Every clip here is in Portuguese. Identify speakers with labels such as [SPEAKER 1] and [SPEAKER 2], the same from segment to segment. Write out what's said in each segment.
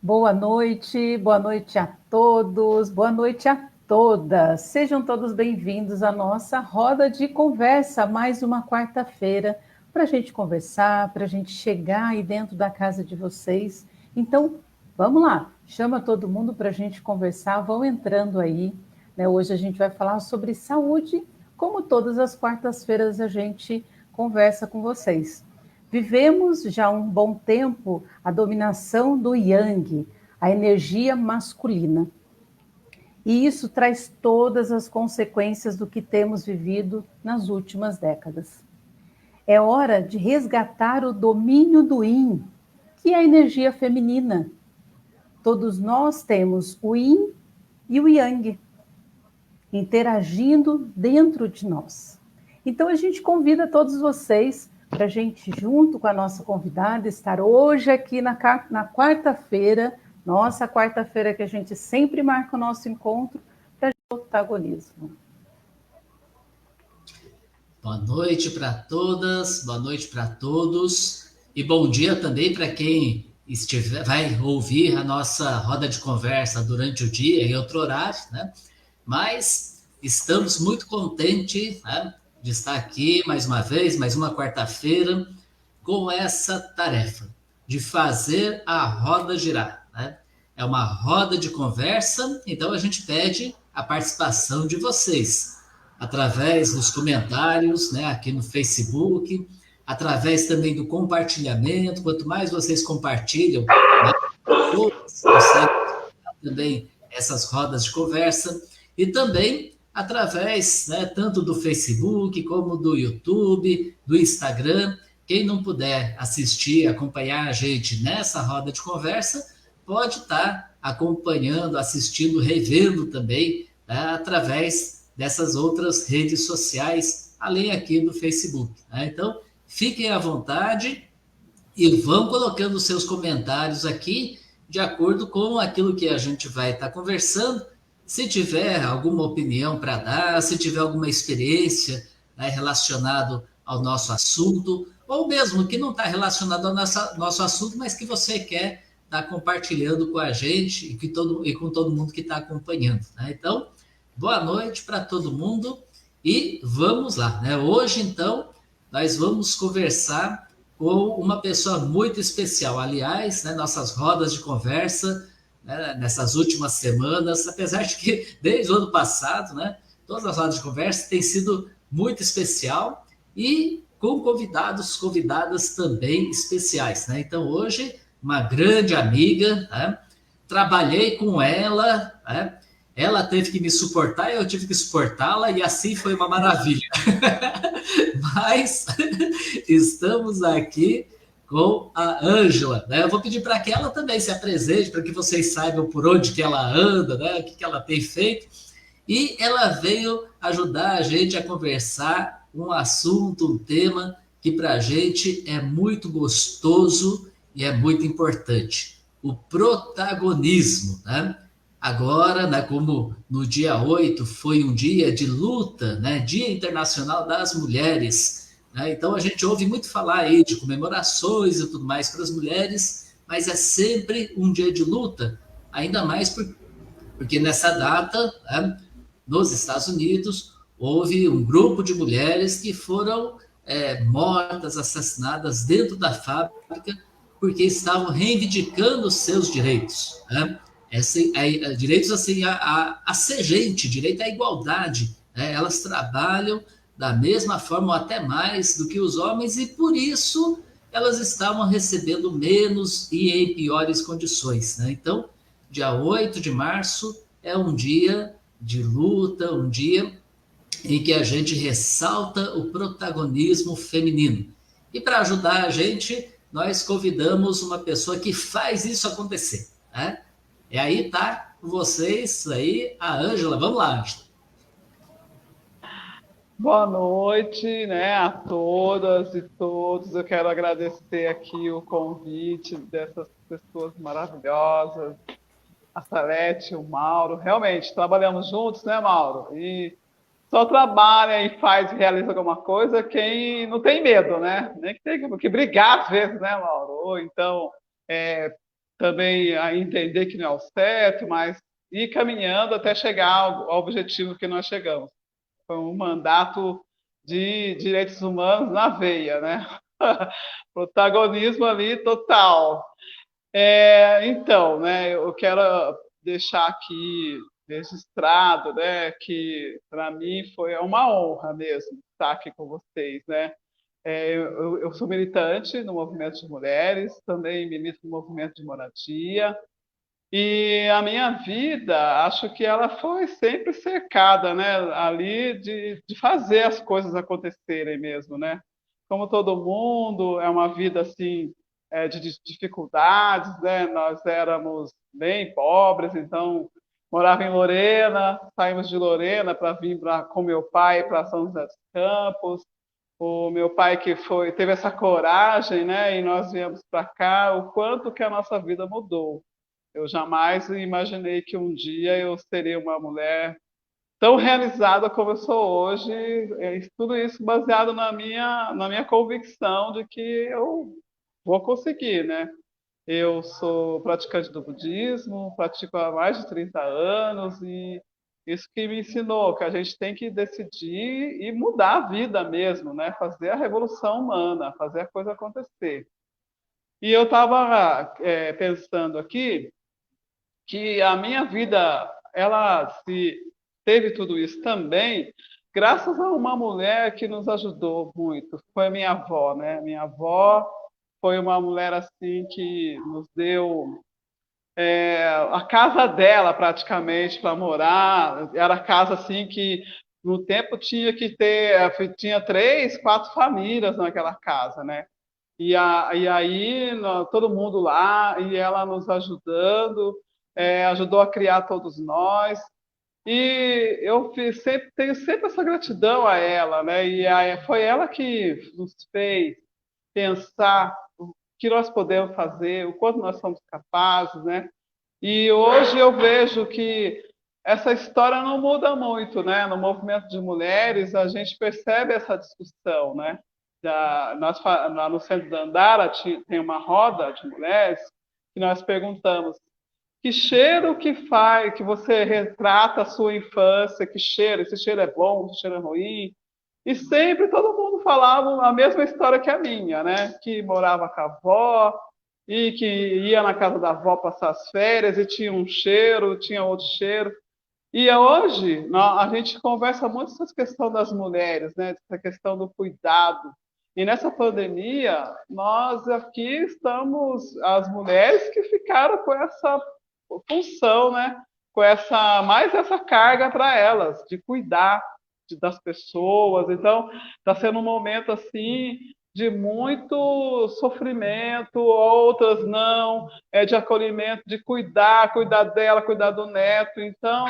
[SPEAKER 1] Boa noite a todos, boa noite a todas. Sejam todos bem-vindos à nossa roda de conversa, mais uma quarta-feira, para a gente conversar, para a gente chegar aí dentro da casa de vocês. Então, vamos lá, chama todo mundo para a gente conversar, vão entrando aí. Né? Hoje a gente vai falar sobre saúde, como todas as quartas-feiras a gente conversa com vocês. Vivemos já há um bom tempo a dominação do yang, a energia masculina. E isso traz todas as consequências do que temos vivido nas últimas décadas. É hora de resgatar o domínio do yin, que é a energia feminina. Todos nós temos o yin e o yang interagindo dentro de nós. Então a gente convida todos vocês para a gente, junto com a nossa convidada, estar hoje aqui na quarta-feira, nossa quarta-feira que a gente sempre marca o nosso encontro para protagonismo.
[SPEAKER 2] Boa noite para todas, boa noite para todos e bom dia também para quem vai ouvir a nossa roda de conversa durante o dia em outro horário, né? Mas estamos muito contentes, né, de estar aqui mais uma vez, mais uma quarta-feira, com essa tarefa de fazer a roda girar, né? É uma roda de conversa, então a gente pede a participação de vocês, através dos comentários, né, aqui no Facebook, através também do compartilhamento. Quanto mais vocês compartilham, mais pessoas conseguem também essas rodas de conversa, e também através, né, tanto do Facebook como do YouTube, do Instagram. Quem não puder assistir, acompanhar a gente nessa roda de conversa, pode estar acompanhando, assistindo, revendo também, né, através dessas outras redes sociais, além aqui do Facebook. Né? Então, fiquem à vontade e vão colocando seus comentários aqui de acordo com aquilo que a gente vai estar conversando. Se tiver alguma opinião para dar, se tiver alguma experiência, né, relacionado ao nosso assunto, ou mesmo que não está relacionado ao nosso assunto, mas que você quer estar compartilhando com a gente e com todo mundo que está acompanhando. Né? Então, boa noite para todo mundo e vamos lá. Né? Hoje, então, nós vamos conversar com uma pessoa muito especial. Aliás, né, nossas rodas de conversa, né, nessas últimas semanas, apesar de que desde o ano passado, né, todas as rodas de conversa têm sido muito especial e com convidadas também especiais. Né? Então, hoje, uma grande amiga, né, trabalhei com ela, né, ela teve que me suportar, eu tive que suportá-la, e assim foi uma maravilha. Mas estamos aqui com a Ângela, né? Eu vou pedir para que ela também se apresente, para que vocês saibam por onde que ela anda, né? O que que ela tem feito. E ela veio ajudar a gente a conversar um assunto, um tema que para a gente é muito gostoso e é muito importante. O protagonismo, né? Agora, né, como no dia 8 foi um dia de luta, né, Dia Internacional das Mulheres, né, então a gente ouve muito falar aí de comemorações e tudo mais para as mulheres, mas é sempre um dia de luta, ainda mais porque nessa data, né, nos Estados Unidos, houve um grupo de mulheres que foram mortas, assassinadas dentro da fábrica, porque estavam reivindicando os seus direitos. Né? Direitos assim, a ser gente, direito à igualdade. Né? Elas trabalham da mesma forma ou até mais do que os homens e por isso elas estavam recebendo menos e em piores condições. Né? Então, dia 8 de março é um dia de luta, um dia em que a gente ressalta o protagonismo feminino. E para ajudar a gente, nós convidamos uma pessoa que faz isso acontecer. Né? E aí tá com vocês aí a Ângela. Vamos lá, Ângela.
[SPEAKER 3] Boa noite, né, a todas e todos. Eu quero agradecer aqui o convite dessas pessoas maravilhosas, a Salete, o Mauro. Realmente, trabalhamos juntos, né, Mauro? E só trabalha e faz e realiza alguma coisa quem não tem medo, né? Nem que tem que brigar às vezes, né, Mauro? Ou então também a entender que não é o certo, mas ir caminhando até chegar ao objetivo que nós chegamos. Foi um mandato de direitos humanos na veia, né? Protagonismo ali total. Então, né, eu quero deixar aqui registrado, né, que para mim foi uma honra mesmo estar aqui com vocês, né? Eu sou militante no movimento de mulheres, também milito no movimento de moradia, e a minha vida, acho que ela foi sempre cercada, né, ali de fazer as coisas acontecerem mesmo, né? Como todo mundo, é uma vida assim de dificuldades, né? Nós éramos bem pobres, então morava em Lorena, saímos de Lorena para vir com meu pai para São José dos Campos. O meu pai teve essa coragem, né? E nós viemos para cá. O quanto que a nossa vida mudou. Eu jamais imaginei que um dia eu seria uma mulher tão realizada como eu sou hoje, tudo isso baseado na minha convicção de que eu vou conseguir, né? Eu sou praticante do budismo, pratico há mais de 30 anos e isso que me ensinou que a gente tem que decidir e mudar a vida mesmo, né? Fazer a revolução humana, fazer a coisa acontecer. E eu estava pensando aqui que a minha vida, ela se teve tudo isso também, graças a uma mulher que nos ajudou muito. Foi a minha avó, né? Minha avó foi uma mulher assim que nos deu a casa dela praticamente para morar. Era casa assim que no tempo tinha 3, 4 famílias naquela casa, né? E aí todo mundo lá e ela nos ajudando, ajudou a criar todos nós. E tenho sempre essa gratidão a ela, né? E foi ela que nos fez pensar o que nós podemos fazer, o quanto nós somos capazes, né? E hoje eu vejo que essa história não muda muito, né? No movimento de mulheres, a gente percebe essa discussão, né? Lá no centro da Andara tem uma roda de mulheres que nós perguntamos que cheiro que faz, que você retrata a sua infância, que cheiro, esse cheiro é bom, esse cheiro é ruim. E sempre todo mundo falava a mesma história que a minha, né? Que morava com a avó e que ia na casa da avó passar as férias e tinha um cheiro, tinha outro cheiro. E hoje a gente conversa muito sobre essa questão das mulheres, né? Essa questão do cuidado. E nessa pandemia, nós aqui estamos, as mulheres que ficaram com essa função, né? Com mais essa carga para elas, de cuidar das pessoas. Então, está sendo um momento assim de muito sofrimento, outras não, de acolhimento, de cuidar dela, cuidar do neto. Então,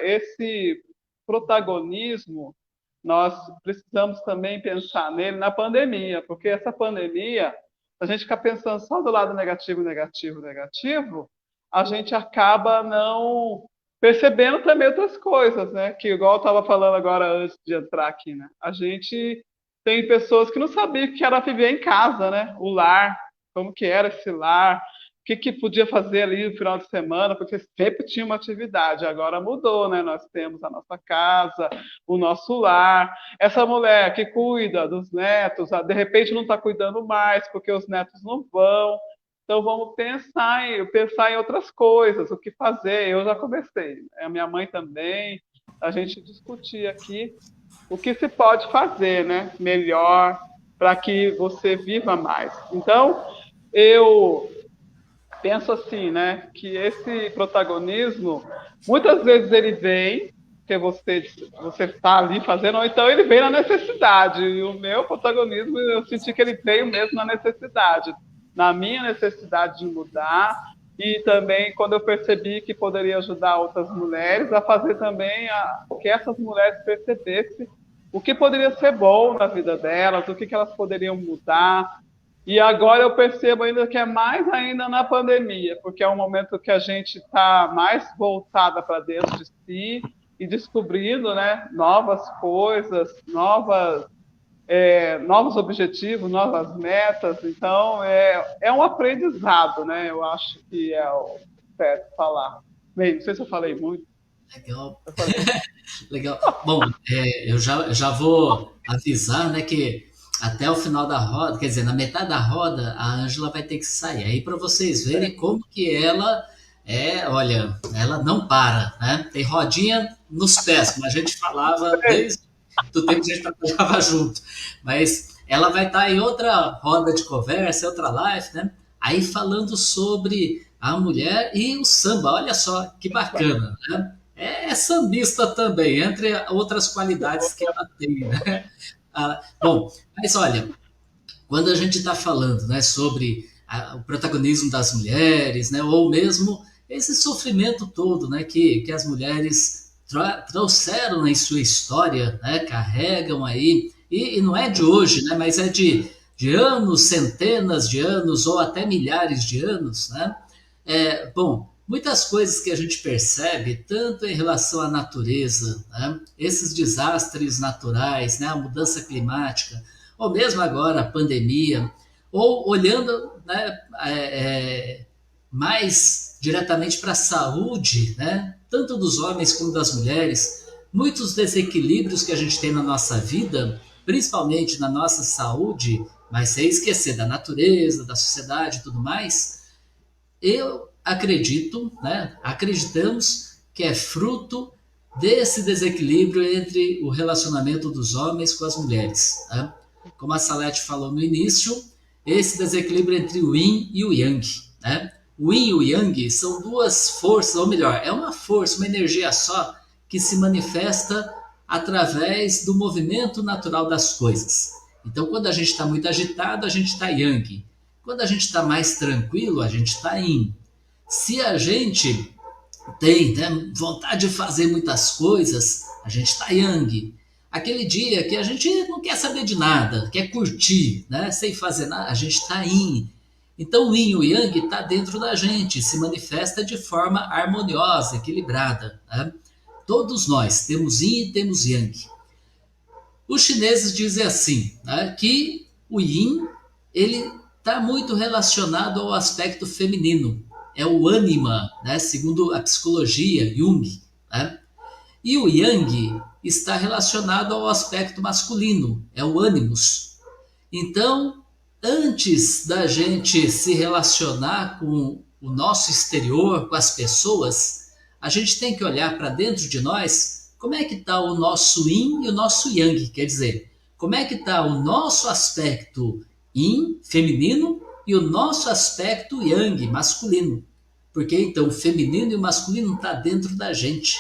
[SPEAKER 3] esse protagonismo, nós precisamos também pensar nele na pandemia, porque essa pandemia, a gente fica pensando só do lado negativo, negativo, negativo, a gente acaba não percebendo também outras coisas, né? Que igual eu estava falando agora antes de entrar aqui, né? A gente tem pessoas que não sabiam o que era viver em casa, né? O lar, como que era esse lar, o que podia fazer ali no final de semana, porque sempre tinha uma atividade. Agora mudou, né? Nós temos a nossa casa, o nosso lar. Essa mulher que cuida dos netos, de repente não está cuidando mais porque os netos não vão. Então vamos pensar em outras coisas, o que fazer. Eu já comecei, a minha mãe também, a gente discutir aqui o que se pode fazer, né, melhor para que você viva mais. Então eu penso assim, né, que esse protagonismo muitas vezes ele vem que você está ali fazendo, ou então ele vem na necessidade. E o meu protagonismo eu senti que ele veio mesmo na necessidade. Na minha necessidade de mudar e também quando eu percebi que poderia ajudar outras mulheres a fazer também que essas mulheres percebessem o que poderia ser bom na vida delas, o que elas poderiam mudar. E agora eu percebo ainda que é mais ainda na pandemia, porque é um momento que a gente está mais voltada para dentro de si e descobrindo, né, novas coisas, novas novos objetivos, novas metas. Então, é um aprendizado, né? Eu acho que é o certo falar. Bem, não sei se eu falei muito.
[SPEAKER 2] Legal. Legal. Bom, eu já vou avisar, né, que até o final da roda, quer dizer, na metade da roda, a Ângela vai ter que sair. Aí para vocês verem como que ela olha, ela não para, né? Tem rodinha nos pés, como a gente falava desde o tempo que a gente trabalhava junto. Mas ela vai estar em outra roda de conversa, outra live, né? Aí falando sobre a mulher e o samba. Olha só que bacana, né? É sambista também, entre outras qualidades que ela tem, né? Bom, mas olha, quando a gente está falando, né, sobre o protagonismo das mulheres, né, ou mesmo esse sofrimento todo, né, que as mulheres trouxeram em sua história, né, carregam aí, e não é de hoje, né, mas é de anos, centenas de anos ou até milhares de anos, né? Bom, muitas coisas que a gente percebe, tanto em relação à natureza, né, esses desastres naturais, né, a mudança climática, ou mesmo agora a pandemia, ou olhando, né, mais diretamente para a saúde, né, tanto dos homens como das mulheres, muitos desequilíbrios que a gente tem na nossa vida, principalmente na nossa saúde, mas sem esquecer da natureza, da sociedade e tudo mais, eu acredito, né, acreditamos que é fruto desse desequilíbrio entre o relacionamento dos homens com as mulheres, né? Como a Salete falou no início, esse desequilíbrio entre o yin e o yang, né? O yin e o yang são duas forças, ou melhor, é uma força, uma energia só que se manifesta através do movimento natural das coisas. Então, quando a gente está muito agitado, a gente está yang. Quando a gente está mais tranquilo, a gente está yin. Se a gente tem, né, vontade de fazer muitas coisas, a gente está yang. Aquele dia que a gente não quer saber de nada, quer curtir, né, sem fazer nada, a gente está yin. Então o yin e o yang está dentro da gente, se manifesta de forma harmoniosa, equilibrada, né? Todos nós temos yin e temos yang. Os chineses dizem assim, né, que o yin ele está muito relacionado ao aspecto feminino, é o ânima, né, segundo a psicologia Jung, né? E o yang está relacionado ao aspecto masculino, é o ânimos. Então, antes da gente se relacionar com o nosso exterior, com as pessoas, a gente tem que olhar para dentro de nós como é que está o nosso yin e o nosso yang, quer dizer, como é que está o nosso aspecto yin, feminino, e o nosso aspecto yang, masculino. Porque então o feminino e o masculino está dentro da gente.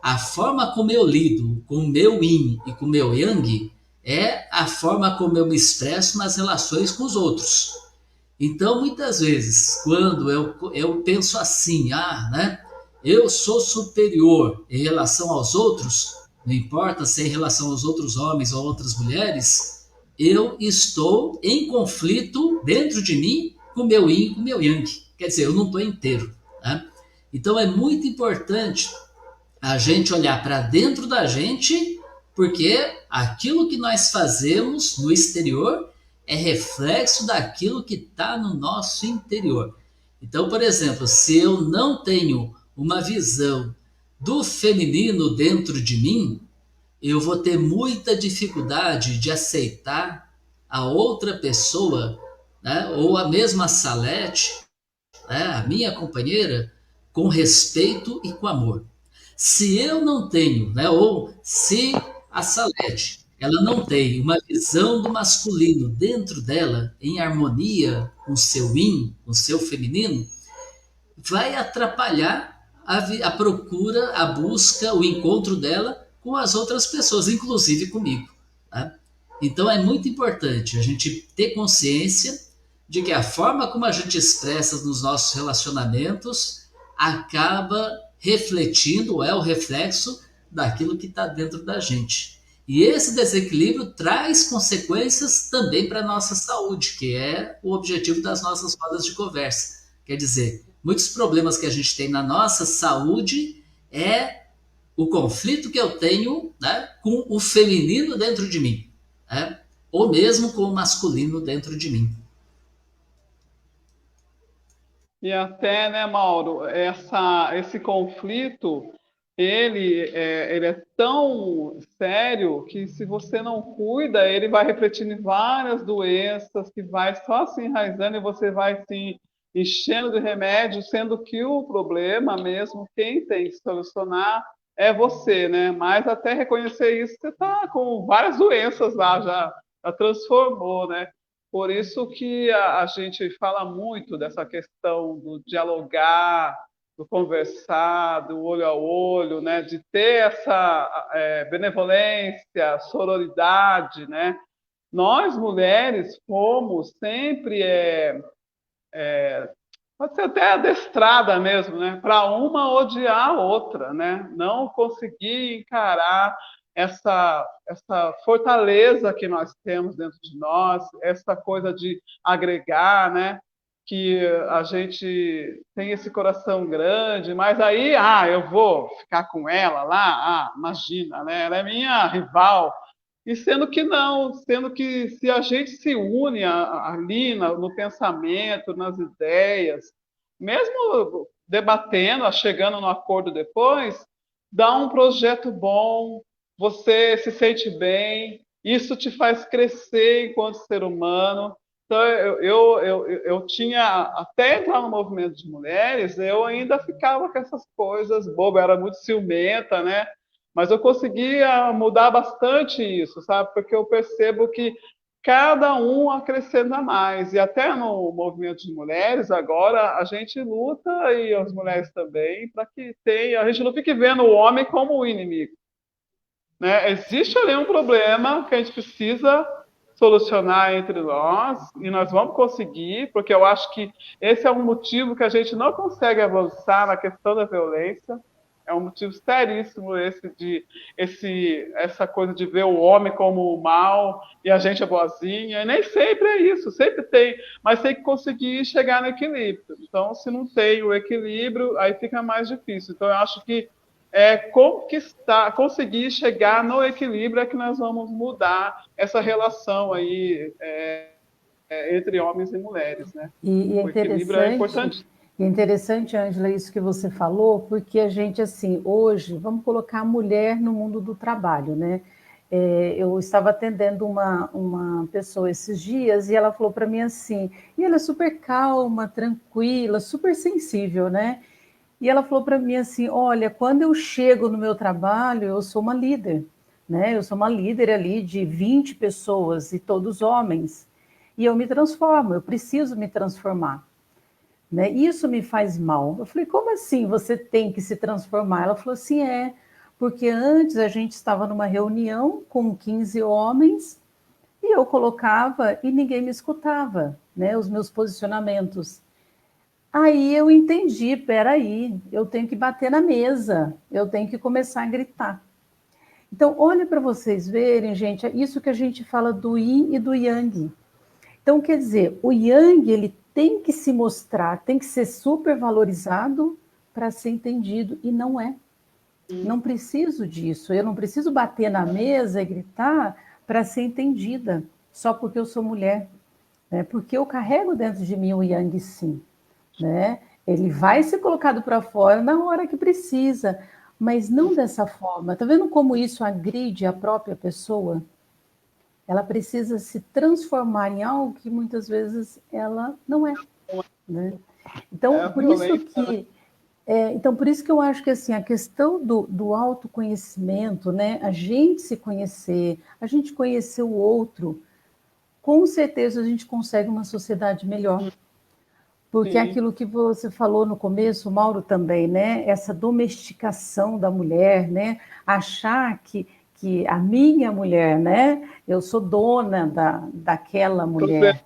[SPEAKER 2] A forma como eu lido com o meu yin e com o meu yang é a forma como eu me expresso nas relações com os outros. Então, muitas vezes, quando eu penso assim, né, eu sou superior em relação aos outros, não importa se é em relação aos outros homens ou outras mulheres, eu estou em conflito dentro de mim com o meu yin e com o meu yang. Quer dizer, eu não estou inteiro, né? Então, é muito importante a gente olhar para dentro da gente, porque aquilo que nós fazemos no exterior é reflexo daquilo que está no nosso interior. Então, por exemplo, se eu não tenho uma visão do feminino dentro de mim, eu vou ter muita dificuldade de aceitar a outra pessoa, né, ou a mesma Salete, né, a minha companheira, com respeito e com amor. Se eu não tenho, né, ou se a Salete ela não tem uma visão do masculino dentro dela, em harmonia com o seu yin, com o seu feminino, vai atrapalhar a procura, a busca, o encontro dela com as outras pessoas, inclusive comigo. Tá? Então é muito importante a gente ter consciência de que a forma como a gente expressa nos nossos relacionamentos acaba refletindo, é o reflexo daquilo que está dentro da gente. E esse desequilíbrio traz consequências também para a nossa saúde, que é o objetivo das nossas rodas de conversa. Quer dizer, muitos problemas que a gente tem na nossa saúde é o conflito que eu tenho, né, com o feminino dentro de mim, né? ou mesmo com o masculino dentro de mim.
[SPEAKER 3] E até, né, Mauro, esse conflito, ele é tão sério que se você não cuida, ele vai refletindo em várias doenças, que vai só se enraizando e você vai se enchendo de remédio, sendo que o problema mesmo, quem tem que solucionar é você, né? Mas até reconhecer isso, você está com várias doenças lá, já transformou, né? Por isso que a gente fala muito dessa questão do dialogar, do conversar, do olho a olho, né? De ter essa benevolência, sororidade, né? Nós, mulheres, fomos sempre, pode ser até adestrada mesmo, né? Para uma odiar a outra, né? Não conseguir encarar essa fortaleza que nós temos dentro de nós, essa coisa de agregar, né? Que a gente tem esse coração grande, mas aí, eu vou ficar com ela lá, imagina, né? Ela é minha rival. E sendo que não, sendo que se a gente se une ali no pensamento, nas ideias, mesmo debatendo, chegando no acordo depois, dá um projeto bom, você se sente bem, isso te faz crescer enquanto ser humano. Então, eu tinha, até entrar no movimento de mulheres, eu ainda ficava com essas coisas bobas, era muito ciumenta, né? Mas eu conseguia mudar bastante isso, sabe? Porque eu percebo que cada um acrescenta mais. E até no movimento de mulheres, agora, a gente luta, e as mulheres também, para que tenha. A gente não fique vendo o homem como o inimigo. Né? Existe ali um problema que a gente precisa solucionar entre nós, e nós vamos conseguir, porque eu acho que esse é um motivo que a gente não consegue avançar na questão da violência. É um motivo seríssimo essa coisa de ver o homem como o mal e a gente é boazinha. E nem sempre é isso, sempre tem, mas tem que conseguir chegar no equilíbrio. Então, se não tem o equilíbrio, aí fica mais difícil. Então, eu acho que conseguir chegar no equilíbrio é que nós vamos mudar essa relação aí entre homens e mulheres, né?
[SPEAKER 1] E
[SPEAKER 3] O equilíbrio é importante.
[SPEAKER 1] é interessante, Ângela, isso que você falou, porque a gente, assim, hoje, vamos colocar a mulher no mundo do trabalho, né? Eu estava atendendo uma pessoa esses dias e ela falou para mim assim, e ela é super calma, tranquila, super sensível, né? E ela falou para mim assim, olha, quando eu chego no meu trabalho, eu sou uma líder, né? Eu sou uma líder ali de 20 pessoas e todos homens. E eu me transformo, eu preciso me transformar. Né? Isso me faz mal. Eu falei, como assim você tem que se transformar? Ela falou assim, porque antes a gente estava numa reunião com 15 homens e eu colocava e ninguém me escutava, né? Os meus posicionamentos. Aí eu entendi, peraí, eu tenho que bater na mesa, eu tenho que começar a gritar. Então, olha para vocês verem, gente, é isso que a gente fala do yin e do yang. Então, quer dizer, o yang, ele tem que se mostrar, tem que ser super valorizado para ser entendido, e não é. Não preciso disso, eu não preciso bater na mesa e gritar para ser entendida, só porque eu sou mulher, né? Porque eu carrego dentro de mim o yang, sim, né? Ele vai ser colocado para fora na hora que precisa, mas não dessa forma. Tá vendo como isso agride a própria pessoa? Ela precisa se transformar em algo que muitas vezes ela não é, né? Então, por isso que eu acho que assim, a questão do autoconhecimento, né? A gente se conhecer, a gente conhecer o outro, com certeza a gente consegue uma sociedade melhor. Porque aquilo que você falou no começo, Mauro também, né? Essa domesticação da mulher, né? Achar que a minha mulher, né? Eu sou dona daquela mulher.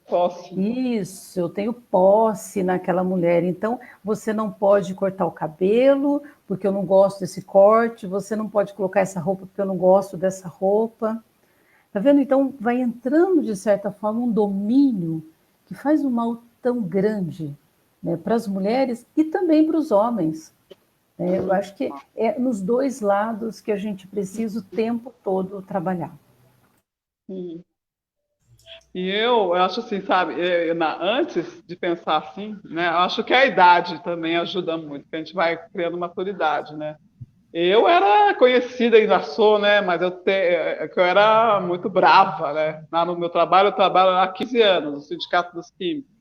[SPEAKER 3] Posse.
[SPEAKER 1] Isso, eu tenho posse naquela mulher. Então, você não pode cortar o cabelo, porque eu não gosto desse corte. Você não pode colocar essa roupa, porque eu não gosto dessa roupa. Tá vendo? Então, vai entrando, de certa forma, um domínio que faz um mal tão grande, né, para as mulheres e também para os homens. Eu acho que é nos dois lados que a gente precisa o tempo todo trabalhar.
[SPEAKER 3] E eu acho assim, sabe, antes de pensar assim, né, eu acho que a idade também ajuda muito, que a gente vai criando maturidade, né? Eu era conhecida, ainda sou, né? Mas que eu era muito brava, né? Lá no meu trabalho, eu trabalho há 15 anos, no Sindicato dos Químicos.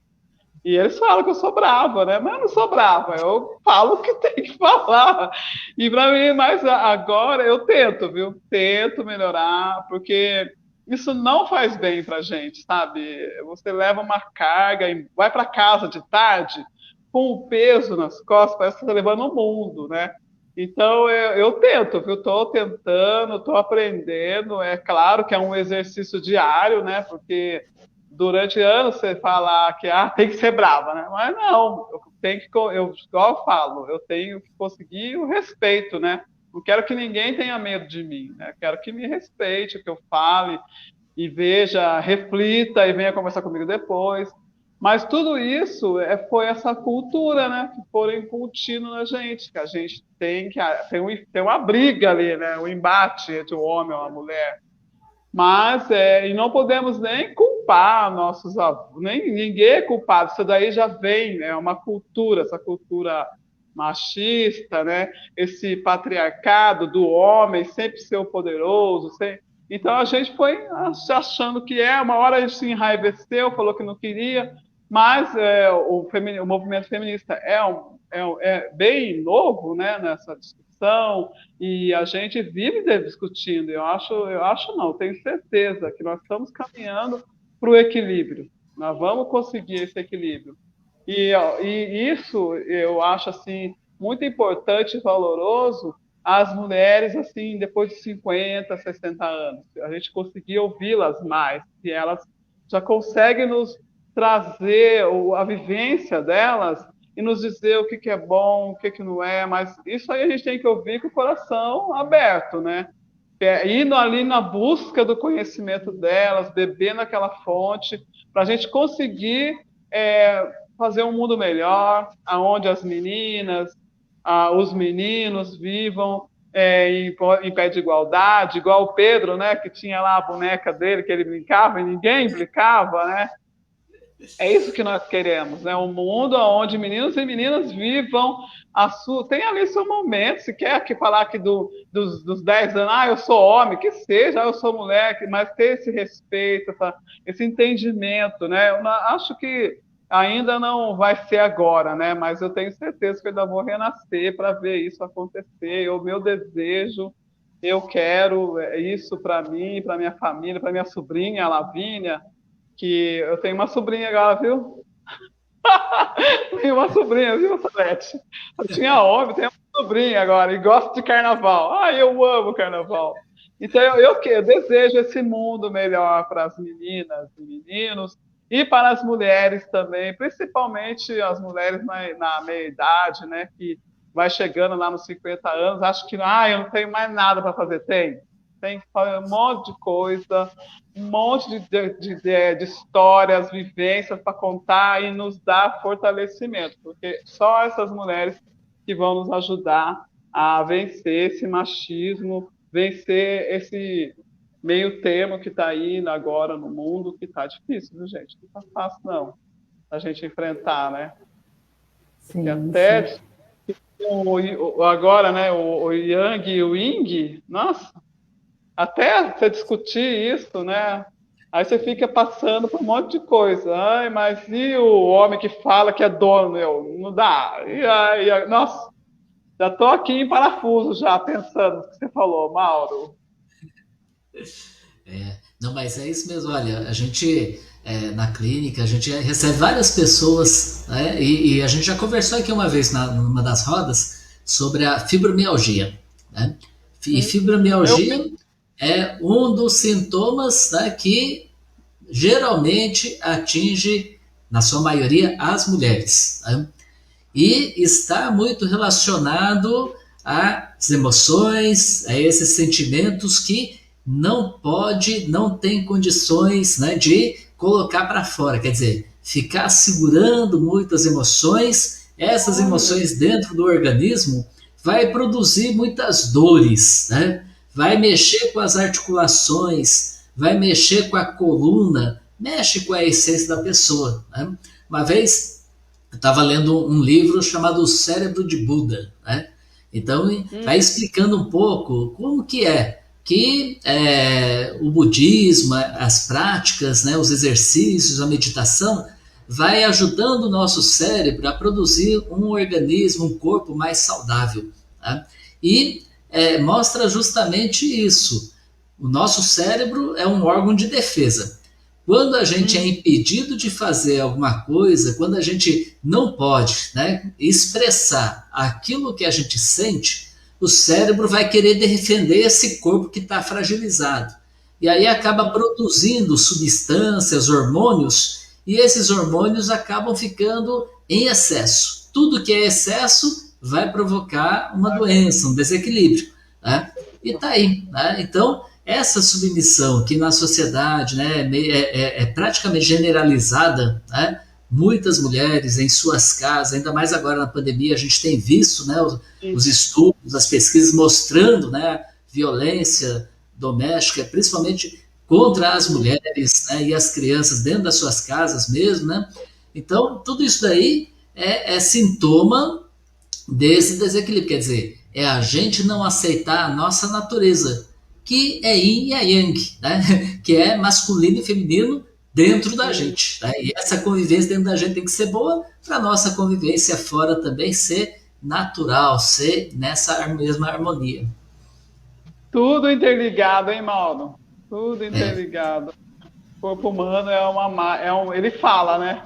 [SPEAKER 3] E eles falam que eu sou brava, né? Mas eu não sou brava, eu falo o que tem que falar. E para mim, mas agora eu tento, viu? Tento melhorar, porque isso não faz bem pra gente, sabe? Você leva uma carga e vai para casa de tarde com o peso nas costas, parece que você está levando o mundo, né? Então eu tento, viu? Estou tentando, estou aprendendo. É claro que é um exercício diário, né? Porque durante anos você fala que tem que ser brava, né? Mas não, eu tenho que, igual eu falo, eu tenho que conseguir o respeito, né? Não quero que ninguém tenha medo de mim, né? Quero que me respeite, que eu fale e veja, reflita e venha conversar comigo depois. Mas tudo isso foi essa cultura, né? Que foram incutindo na gente, que a gente tem uma briga ali, né? Um embate entre o homem e a mulher. Mas e não podemos nem culpar nossos avós, nem ninguém é culpado. Isso daí já vem, é uma cultura, essa cultura machista, né? Esse patriarcado do homem sempre ser o poderoso. Então a gente foi achando que uma hora a gente se enraiveceu, falou que não queria, mas o movimento feminista é bem novo, né? Nessa discussão. E a gente vive discutindo. Eu acho não, tenho certeza que nós estamos caminhando para o equilíbrio. Nós vamos conseguir esse equilíbrio. E isso eu acho assim muito importante e valoroso as mulheres assim depois de 50, 60 anos. A gente conseguir ouvi-las mais, que elas já conseguem nos trazer a vivência delas e nos dizer o que é bom, o que não é, mas isso aí a gente tem que ouvir com o coração aberto, né? Indo ali na busca do conhecimento delas, bebendo aquela fonte, para a gente conseguir fazer um mundo melhor, aonde as meninas, os meninos vivam em pé de igualdade, igual o Pedro, né, que tinha lá a boneca dele, que ele brincava e ninguém brincava, né? É isso que nós queremos, né? Um mundo onde meninos e meninas vivam tem ali seu momento. Se quer que falar que dos 10 anos, eu sou homem, que seja, eu sou mulher, mas ter esse respeito, esse entendimento, né? Eu acho que ainda não vai ser agora, né? Mas eu tenho certeza que eu ainda vou renascer para ver isso acontecer. O meu desejo, eu quero isso para mim, para minha família, para minha sobrinha, a Lavínia, que eu tenho uma sobrinha agora, viu? Tenho uma sobrinha, viu, Salete? Eu tinha homem, tenho uma sobrinha agora e gosto de carnaval. Eu amo carnaval. Então eu desejo esse mundo melhor para as meninas e meninos e para as mulheres também, principalmente as mulheres na meia idade, né, que vai chegando lá nos 50 anos, acho que eu não tenho mais nada para fazer. Tem um monte de coisa, um monte de histórias, vivências para contar e nos dar fortalecimento, porque só essas mulheres que vão nos ajudar a vencer esse machismo, vencer esse meio termo que está aí agora no mundo, que está difícil, viu, gente? Não está fácil, não, a gente enfrentar, né?
[SPEAKER 1] Sim,
[SPEAKER 3] e até
[SPEAKER 1] sim.
[SPEAKER 3] Agora, né, o Yang e o Ying, nossa, até você discutir isso, né? Aí você fica passando por um monte de coisa. Mas e o homem que fala que é dono? Não dá. Nossa, já estou aqui em parafuso já pensando no que você falou, Mauro.
[SPEAKER 2] Não, mas é isso mesmo. Olha, a gente na clínica, a gente recebe várias pessoas, né, e a gente já conversou aqui uma vez numa das rodas sobre a fibromialgia, né? E fibromialgia é um dos sintomas, né, que geralmente atinge, na sua maioria, as mulheres, né? E está muito relacionado às emoções, a esses sentimentos que não tem condições, né, de colocar para fora, quer dizer, ficar segurando muitas emoções, essas emoções dentro do organismo vai produzir muitas dores, né? Vai mexer com as articulações, vai mexer com a coluna, mexe com a essência da pessoa, né? Uma vez eu estava lendo um livro chamado O Cérebro de Buda, né? Então, vai explicando um pouco como que o budismo, as práticas, né, os exercícios, a meditação, vai ajudando o nosso cérebro a produzir um organismo, um corpo mais saudável. Tá? E mostra justamente isso. O nosso cérebro é um órgão de defesa. Quando a gente é impedido de fazer alguma coisa, quando a gente não pode, né, expressar aquilo que a gente sente, o cérebro vai querer defender esse corpo que está fragilizado. E aí acaba produzindo substâncias, hormônios, e esses hormônios acabam ficando em excesso. Tudo que é excesso vai provocar uma doença, um desequilíbrio. Né? E está aí. Né? Então, essa submissão que na sociedade, né, é praticamente generalizada, né? Muitas mulheres em suas casas, ainda mais agora na pandemia, a gente tem visto, né, os estudos, as pesquisas mostrando, né, violência doméstica, principalmente contra as mulheres, né, e as crianças dentro das suas casas mesmo, né? Então, tudo isso daí é sintoma desse desequilíbrio, quer dizer, é a gente não aceitar a nossa natureza, que é yin e a yang, né? Que é masculino e feminino dentro da gente. Né? E essa convivência dentro da gente tem que ser boa para a nossa convivência fora também ser natural, ser nessa mesma harmonia.
[SPEAKER 3] Tudo interligado, hein, Mauro? Tudo interligado. O corpo humano ele fala, né?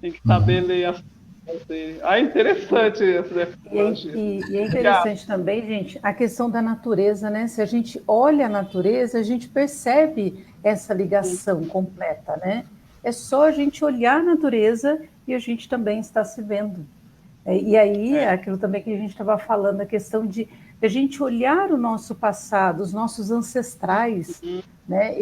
[SPEAKER 3] Tem que saber ler as coisas dele. Ah, interessante essa definição.
[SPEAKER 1] E é interessante também, gente, a questão da natureza, né? Se a gente olha a natureza, a gente percebe essa ligação completa, né? É só a gente olhar a natureza e a gente também está se vendo. E aí, aquilo também que a gente estava falando, a questão de a gente olhar o nosso passado, os nossos ancestrais, né?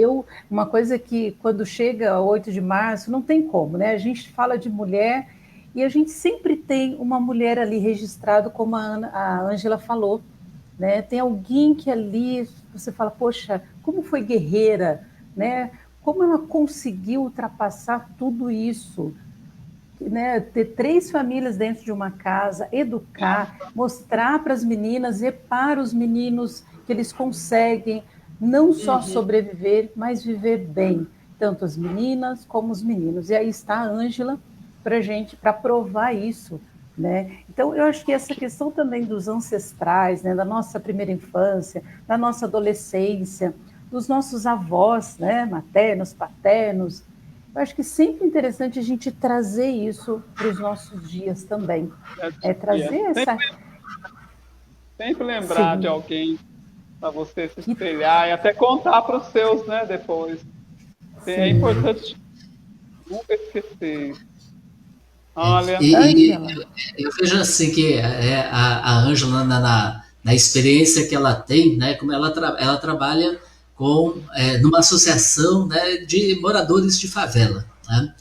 [SPEAKER 1] Uma coisa que quando chega 8 de março, não tem como, né? A gente fala de mulher e a gente sempre tem uma mulher ali registrado, como a Ângela falou, né? Tem alguém que ali, você fala, poxa, como foi guerreira, né? Como ela conseguiu ultrapassar tudo isso, né, ter 3 famílias dentro de uma casa, educar, mostrar para as meninas e para os meninos que eles conseguem não só sobreviver, mas viver bem, tanto as meninas como os meninos. E aí está a Ângela para provar isso. Né? Então, eu acho que essa questão também dos ancestrais, né, da nossa primeira infância, da nossa adolescência, dos nossos avós, né, maternos, paternos, eu acho que sempre é interessante a gente trazer isso para os nossos dias também. Trazer essa...
[SPEAKER 3] Sempre lembrar de alguém para você se espelhar e até contar para os seus, né, depois. É importante nunca esquecer. Olha...
[SPEAKER 2] eu vejo assim que a Ângela, na experiência que ela tem, né, como ela trabalha numa associação, né, de moradores de favela. Né?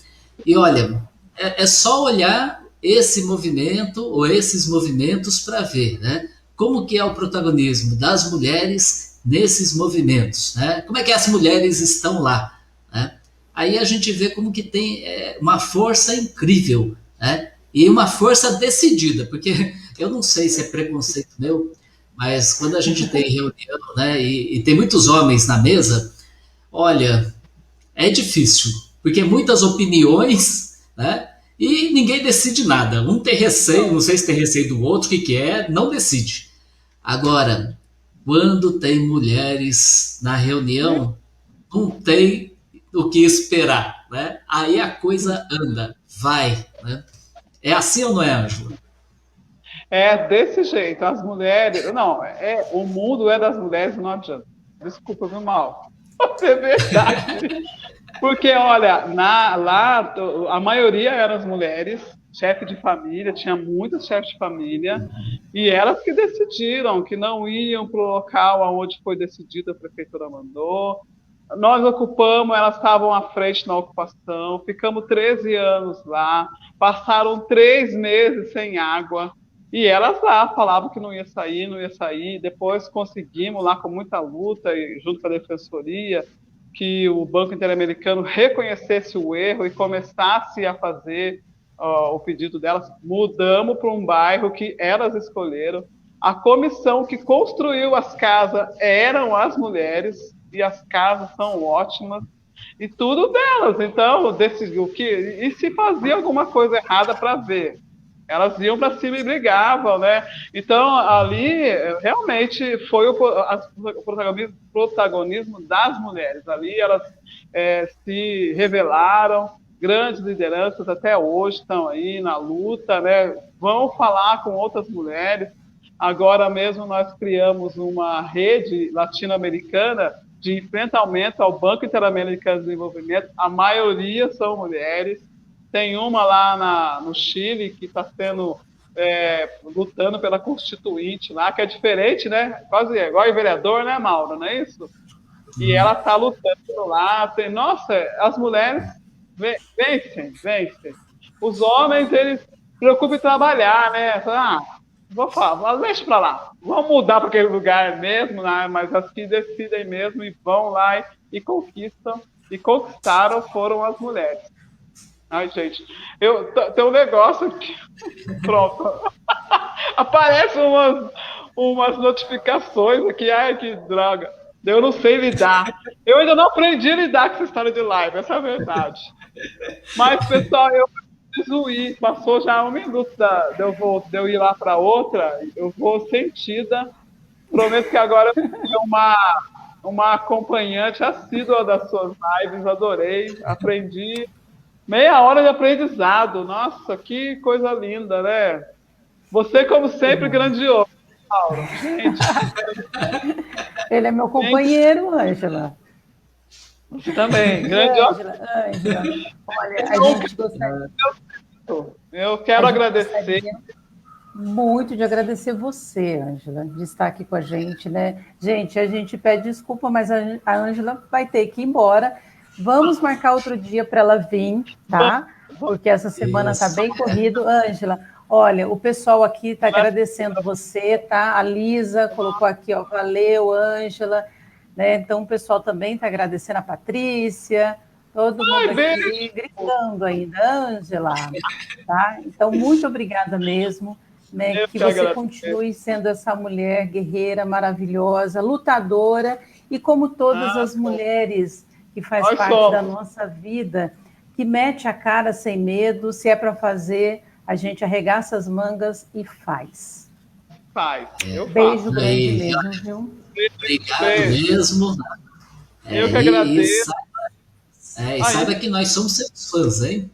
[SPEAKER 2] E olha, é só olhar esse movimento ou esses movimentos para ver, né, como que é o protagonismo das mulheres nesses movimentos, né? Como é que as mulheres estão lá, né? Aí a gente vê como que tem uma força incrível, né? E uma força decidida, porque eu não sei se é preconceito meu, mas quando a gente tem reunião, né, e tem muitos homens na mesa, olha, é difícil, porque muitas opiniões, né, e ninguém decide nada. Um tem receio, não sei se tem receio do outro, o que é, não decide. Agora, quando tem mulheres na reunião, não tem o que esperar, né? Aí a coisa anda, vai, né? É assim ou não é, Ângela?
[SPEAKER 3] É desse jeito, as mulheres... Não, o mundo é das mulheres, não adianta. Desculpa, viu, Mal? É verdade. Porque, olha, lá a maioria eram as mulheres, chefe de família, tinha muitos chefes de família, e elas que decidiram que não iam para o local onde foi decidido, a prefeitura mandou. Nós ocupamos, elas estavam à frente na ocupação, ficamos 13 anos lá, passaram 3 meses sem água, e elas lá falavam que não ia sair, depois conseguimos lá com muita luta, junto com a defensoria, que o Banco Interamericano reconhecesse o erro e começasse a fazer o pedido delas. Mudamos para um bairro que elas escolheram. A comissão que construiu as casas eram as mulheres, e as casas são ótimas, e tudo delas. Então, decidiu que. E se fazia alguma coisa errada para ver? Elas iam para cima e brigavam, né? Então, ali, realmente, foi o protagonismo das mulheres. Ali, elas se revelaram, grandes lideranças até hoje estão aí na luta, né? Vão falar com outras mulheres. Agora mesmo nós criamos uma rede latino-americana de enfrentamento ao Banco Interamericano de Desenvolvimento. A maioria são mulheres. Tem uma lá no Chile que está lutando pela Constituinte lá, que é diferente, né? Quase igual o vereador, né, Mauro? Não é isso? E ela está lutando lá. Nossa, as mulheres vencem. Os homens, eles se preocupam em trabalhar, né? Vou falar, deixa para lá. Vamos mudar para aquele lugar mesmo, né? Mas as que decidem mesmo e vão lá e conquistam. E conquistaram foram as mulheres. Ai, gente, tem um negócio aqui. Pronto. Aparecem umas notificações aqui. Ai, que droga. Eu não sei lidar. Eu ainda não aprendi a lidar com essa história de live, essa é a verdade. Mas, pessoal, eu preciso ir. Passou já 1 minuto de eu ir lá para outra. Eu vou sentida. Prometo que agora eu vou ter uma acompanhante assídua das suas lives. Adorei, aprendi. Meia hora de aprendizado. Nossa, que coisa linda, né? Você, como sempre, grandioso, Mauro. Gente.
[SPEAKER 1] Ele é meu companheiro, Ângela.
[SPEAKER 3] Você também, grandioso.
[SPEAKER 1] Ângela, olha, a gente gostaria...
[SPEAKER 3] Eu quero agradecer.
[SPEAKER 1] Muito de agradecer você, Ângela, de estar aqui com a gente, né? Gente, a gente pede desculpa, mas a Ângela vai ter que ir embora. Vamos marcar outro dia para ela vir, tá? Porque essa semana está bem corrido. Ângela, olha, o pessoal aqui está agradecendo você, tá? A Lisa colocou aqui, ó, valeu, Ângela. Né? Então, o pessoal também está agradecendo a Patrícia, todo mundo aqui gritando ainda, Ângela, tá? Então, muito obrigada mesmo, né? Que você continue sendo essa mulher guerreira, maravilhosa, lutadora, e como todas as mulheres que faz parte da nossa vida, que mete a cara sem medo, se é para fazer, a gente arregaça as mangas e faz. Beijo grande mesmo, viu?
[SPEAKER 2] Obrigado mesmo.
[SPEAKER 3] Eu que agradeço.
[SPEAKER 2] E saiba que nós somos seus fãs, hein?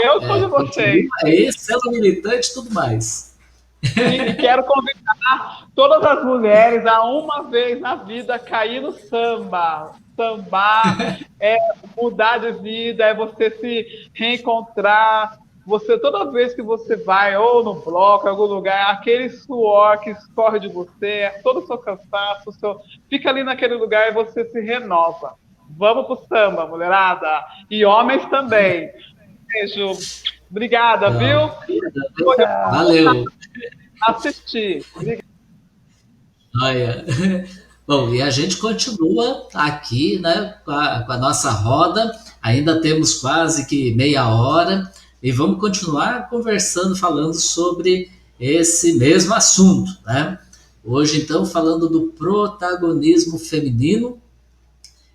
[SPEAKER 3] Eu sou de vocês.
[SPEAKER 2] Célula militante e tudo mais.
[SPEAKER 3] E quero convidar todas as mulheres a uma vez na vida cair no samba. Sambar é mudar de vida, é você se reencontrar. Toda vez que você vai, ou no bloco, em algum lugar, aquele suor que escorre de você, todo o seu cansaço, fica ali naquele lugar e você se renova. Vamos pro samba, mulherada. E homens também. Beijo. Obrigada, viu?
[SPEAKER 2] Valeu.
[SPEAKER 3] Assistir.
[SPEAKER 2] Olha. Bom, e a gente continua aqui, né, com a nossa roda. Ainda temos quase que meia hora e vamos continuar conversando, falando sobre esse mesmo assunto, né? Hoje, então, falando do protagonismo feminino,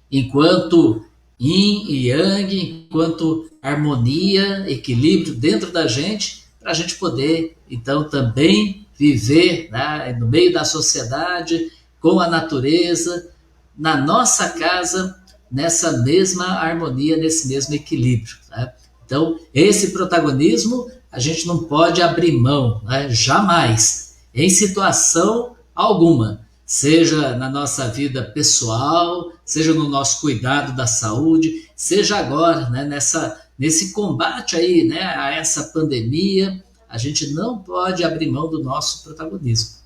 [SPEAKER 2] enquanto yin e yang, enquanto harmonia, equilíbrio dentro da gente, para a gente poder, então, também viver, né, no meio da sociedade, com a natureza, na nossa casa, nessa mesma harmonia, nesse mesmo equilíbrio. Né? Então, esse protagonismo a gente não pode abrir mão, né? Jamais, em situação alguma, seja na nossa vida pessoal, seja no nosso cuidado da saúde, seja agora, né, nesse combate aí, né, a essa pandemia, a gente não pode abrir mão do nosso protagonismo.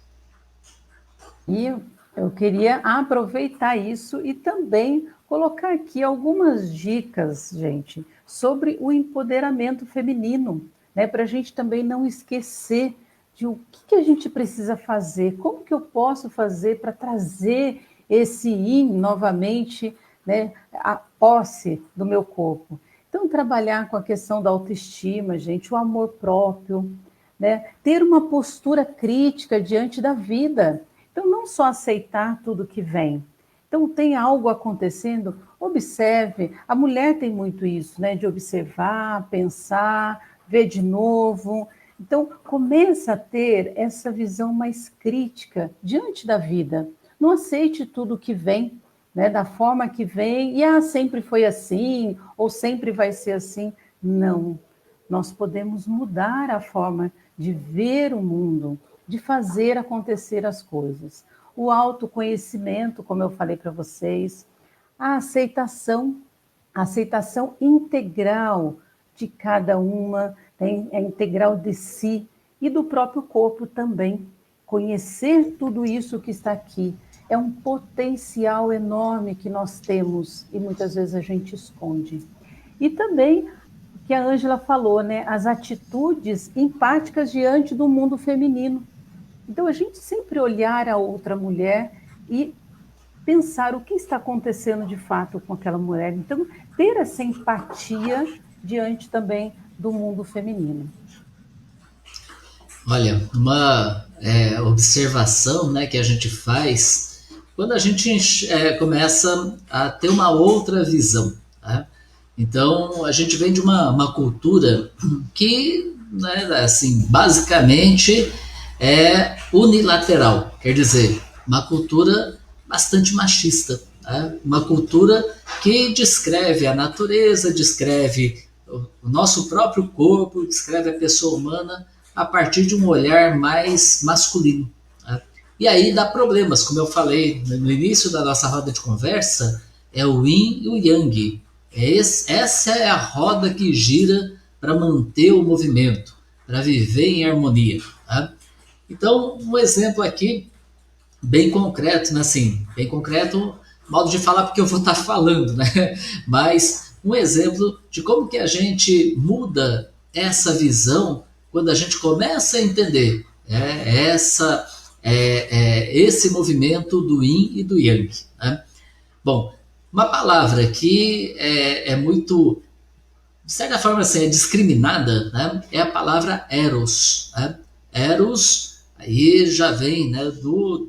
[SPEAKER 1] E eu queria aproveitar isso e também colocar aqui algumas dicas, gente, sobre o empoderamento feminino, né? Para a gente também não esquecer de o que a gente precisa fazer, como que eu posso fazer para trazer esse yin novamente, né? A posse do meu corpo. Então, trabalhar com a questão da autoestima, gente, o amor próprio, né? Ter uma postura crítica diante da vida. Então, não só aceitar tudo que vem. Então, tem algo acontecendo, observe. A mulher tem muito isso, né? De observar, pensar, ver de novo. Então, começa a ter essa visão mais crítica diante da vida. Não aceite tudo que vem, né? Da forma que vem, e sempre foi assim, ou sempre vai ser assim. Não. Nós podemos mudar a forma de ver o mundo, de fazer acontecer as coisas. O autoconhecimento, como eu falei para vocês, a aceitação integral de cada uma, a integral de si e do próprio corpo também. Conhecer tudo isso que está aqui é um potencial enorme que nós temos e muitas vezes a gente esconde. E também que a Ângela falou, né, as atitudes empáticas diante do mundo feminino. Então, a gente sempre olhar a outra mulher e pensar o que está acontecendo de fato com aquela mulher. Então, ter essa empatia diante também do mundo feminino.
[SPEAKER 2] Olha, uma observação, né, que a gente faz quando a gente começa a ter uma outra visão. Né? Então, a gente vem de uma cultura que, né, assim, basicamente é unilateral, quer dizer, uma cultura bastante machista, né? Uma cultura que descreve a natureza, descreve o nosso próprio corpo, descreve a pessoa humana a partir de um olhar mais masculino. Né? E aí dá problemas, como eu falei no início da nossa roda de conversa, é o yin e o yang. Essa é a roda que gira para manter o movimento, para viver em harmonia. Tá? Então, um exemplo aqui, bem concreto, né? Assim, bem concreto, modo de falar porque eu vou estar falando, né? Mas um exemplo de como que a gente muda essa visão quando a gente começa a entender esse movimento do yin e do yang. Né? Bom, uma palavra que é muito, de certa forma, assim, é discriminada, né? É a palavra eros. Né? Eros, aí já vem, né,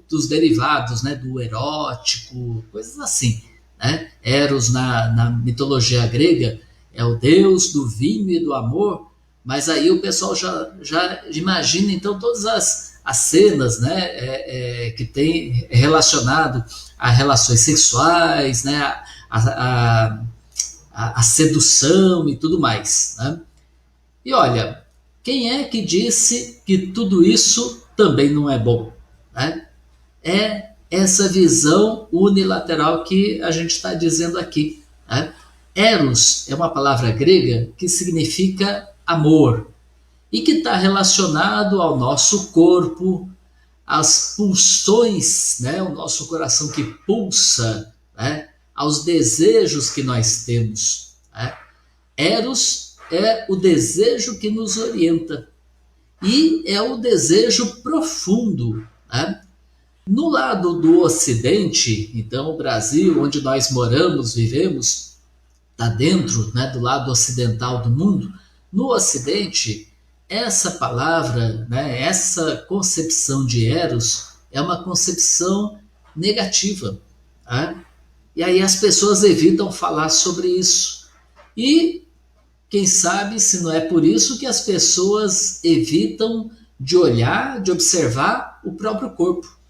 [SPEAKER 2] dos derivados, né, do erótico, coisas assim. Né? Eros, na mitologia grega, é o deus do vinho e do amor, mas aí o pessoal já imagina, então, todas as cenas, né, que tem relacionado a relações sexuais, né, a sedução e tudo mais. Né? E olha, quem é que disse que tudo isso também não é bom? Né? É essa visão unilateral que a gente está dizendo aqui. Né? Eros é uma palavra grega que significa amor e que está relacionado ao nosso corpo, às pulsões, né? O nosso coração que pulsa, né? Aos desejos que nós temos. Né? Eros é o desejo que nos orienta e é o desejo profundo. Né? No lado do Ocidente, então o Brasil, onde nós moramos, vivemos, está dentro, né, do lado ocidental do mundo. No Ocidente, essa palavra, né, essa concepção de Eros é uma concepção negativa. Né? E aí as pessoas evitam falar sobre isso. E quem sabe se não é por isso que as pessoas evitam de olhar, de observar o próprio corpo.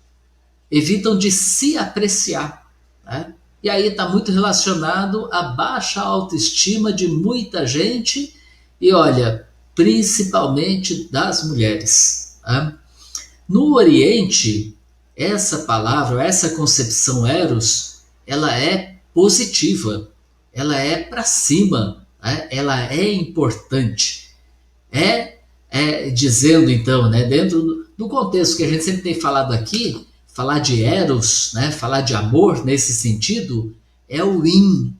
[SPEAKER 2] Evitam de se apreciar. Né? E aí está muito relacionado à baixa autoestima de muita gente e, olha, principalmente das mulheres. Né? No Oriente, essa palavra, essa concepção eros, ela é positiva, ela é para cima, né? Ela é importante. Dizendo então, né, dentro do contexto que a gente sempre tem falado aqui, falar de eros, né, falar de amor nesse sentido, é o yin,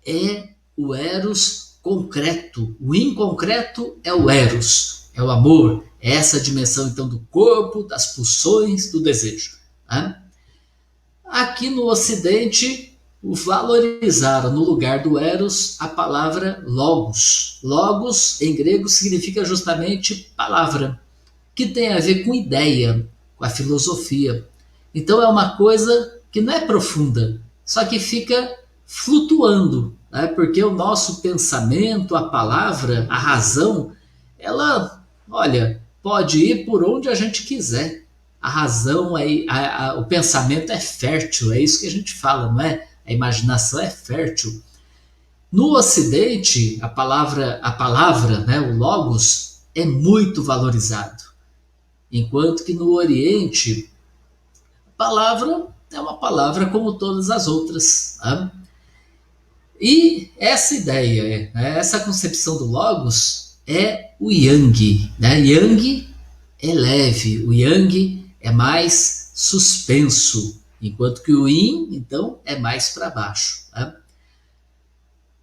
[SPEAKER 2] é o eros concreto. O yin concreto é o eros, é o amor, é essa dimensão então do corpo, das pulsões, do desejo. Né? Aqui no Ocidente, valorizaram no lugar do eros a palavra logos. Logos, em grego, significa justamente palavra, que tem a ver com ideia, com a filosofia. Então é uma coisa que não é profunda, só que fica flutuando, né? Porque o nosso pensamento, a palavra, a razão, ela, olha, pode ir por onde a gente quiser. A razão, o pensamento é fértil, é isso que a gente fala, não é? A imaginação é fértil. No Ocidente, a palavra, né, o logos, é muito valorizado. Enquanto que no Oriente, a palavra é uma palavra como todas as outras. Né? E essa ideia, né, essa concepção do logos é o yang. Né? Yang é leve, o yang é mais suspenso, enquanto que o yin, então, é mais para baixo. Né?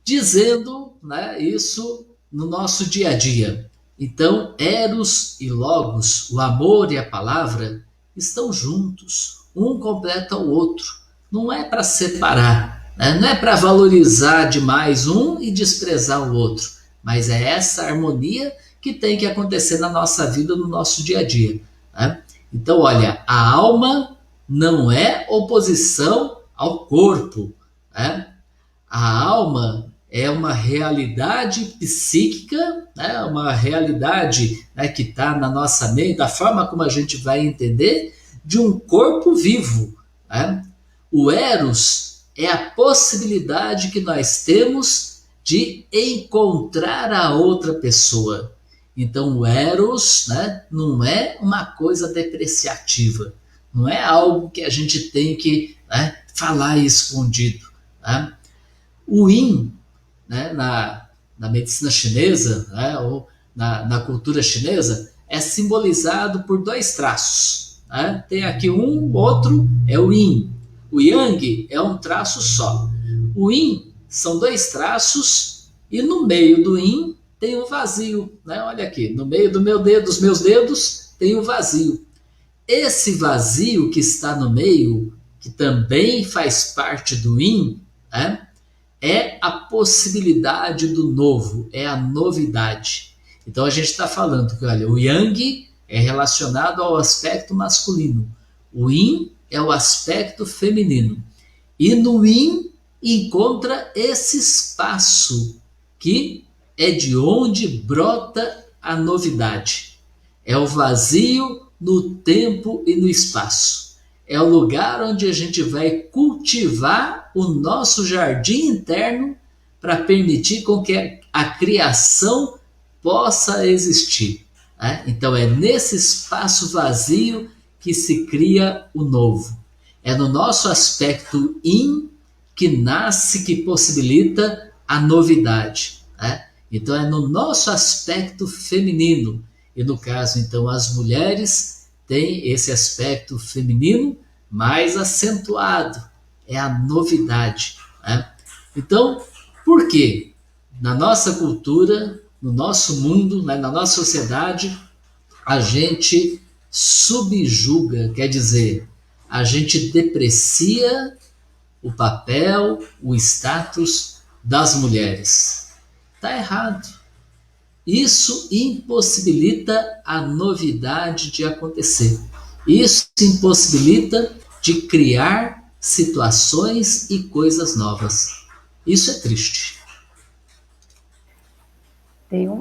[SPEAKER 2] Dizendo, né, isso no nosso dia a dia. Então, eros e logos, o amor e a palavra, estão juntos, um completa o outro. Não é para separar, né? Não é para valorizar demais um e desprezar o outro, mas é essa harmonia que tem que acontecer na nossa vida, no nosso dia a dia. Né? Então, olha, a alma não é oposição ao corpo. Né? A alma é uma realidade psíquica, né? Uma realidade, né, que está na nossa mente, da forma como a gente vai entender, de um corpo vivo. Né? O Eros é a possibilidade que nós temos de encontrar a outra pessoa. Então, o Eros, né, não é uma coisa depreciativa, não é algo que a gente tem que, né, falar escondido. Né? O Yin, né, na medicina chinesa, né, ou na cultura chinesa, é simbolizado por dois traços. Né? Tem aqui um, o outro é o Yin. O Yang é um traço só. O Yin são dois traços e no meio do Yin tem um vazio. Né? Olha aqui, no meio dos meus dedos tem um vazio. Esse vazio que está no meio, que também faz parte do Yin, né, é a possibilidade do novo, é a novidade. Então a gente está falando que, olha, o Yang é relacionado ao aspecto masculino, o Yin é o aspecto feminino. E no Yin encontra esse espaço que é de onde brota a novidade. É o vazio no tempo e no espaço. É o lugar onde a gente vai cultivar o nosso jardim interno para permitir com que a criação possa existir. Né? Então é nesse espaço vazio que se cria o novo. É no nosso aspecto yin que nasce, que possibilita a novidade. Né? Então é no nosso aspecto feminino. E no caso, então, as mulheres têm esse aspecto feminino mais acentuado. É a novidade. Né? Então, por quê? Na nossa cultura, no nosso mundo, né, na nossa sociedade, a gente subjuga, quer dizer, a gente deprecia o papel, o status das mulheres. Está errado. Isso impossibilita a novidade de acontecer. Isso impossibilita de criar situações e coisas novas. Isso é triste.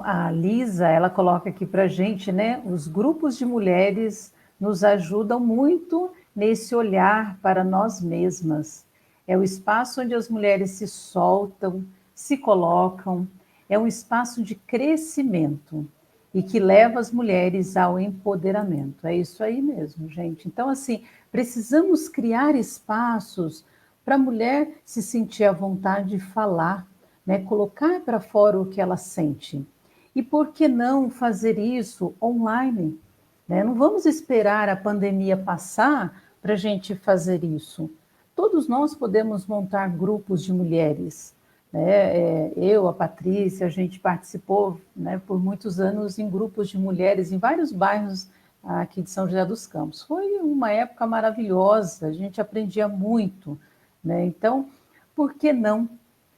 [SPEAKER 1] A Lisa, ela coloca aqui para a gente, né? Os grupos de mulheres nos ajudam muito nesse olhar para nós mesmas. É o espaço onde as mulheres se soltam, se colocam, é um espaço de crescimento e que leva as mulheres ao empoderamento. É isso aí mesmo, gente. Então, assim, precisamos criar espaços para a mulher se sentir à vontade de falar, né? Colocar para fora o que ela sente. E por que não fazer isso online? Né? Não vamos esperar a pandemia passar para a gente fazer isso. Todos nós podemos montar grupos de mulheres. Eu, a Patrícia, a gente participou, né, por muitos anos em grupos de mulheres em vários bairros aqui de São José dos Campos. Foi uma época maravilhosa, a gente aprendia muito. Né? Então, por que não,